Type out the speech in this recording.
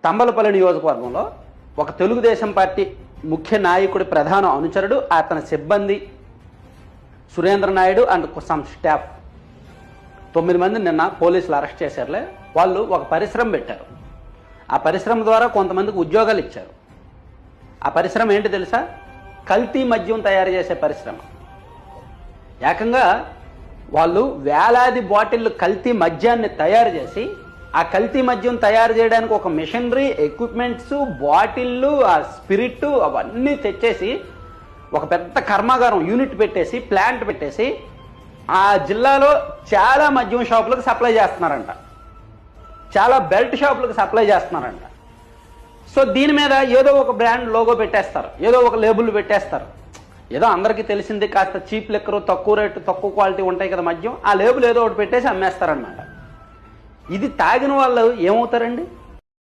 తంబలపల్లి నియోజకవర్గంలో ఒక తెలుగుదేశం పార్టీ ముఖ్య నాయకుడి ప్రధాన అనుచరుడు, అతని సిబ్బంది Surendra Naidu and some staff 9 మందిని నిన్న పోలీసులు అరెస్ట్ చేశారులే. వాళ్ళు ఒక పరిశ్రమ పెట్టారు. ఆ పరిశ్రమ ద్వారా కొంతమందికి ఉద్యోగాలు ఇచ్చారు. ఆ పరిశ్రమ ఏంటి తెలుసా? కల్తీ మద్యం తయారు చేసే పరిశ్రమ. ఏకంగా వాళ్ళు వేలాది బాటిళ్ళు కల్తీ మద్యాన్ని తయారు చేసి, ఆ కల్తీ మద్యం తయారు చేయడానికి ఒక మిషనరీ, ఎక్విప్మెంట్స్, బాటిళ్ళు, ఆ స్పిరిట్ అవన్నీ తెచ్చేసి ఒక పెద్ద కర్మాగారం యూనిట్ పెట్టేసి, ప్లాంట్ పెట్టేసి ఆ జిల్లాలో చాలా మద్యం షాపులకు సప్లై చేస్తున్నారంట, చాలా బెల్ట్ షాపులకు సప్లై చేస్తున్నారంట. సో దీని మీద ఏదో ఒక బ్రాండ్ లోగో పెట్టేస్తారు, ఏదో ఒక లేబుల్ పెట్టేస్తారు. ఏదో అందరికీ తెలిసింది, కాస్త చీప్ లెక్కరు, తక్కువ రేటు, తక్కువ క్వాలిటీ ఉంటాయి కదా మద్యం, ఆ లేబుల్ ఏదో ఒకటి పెట్టేసి అమ్మేస్తారనమాట. ఇది తాగిన వాళ్ళు ఏమవుతారండి?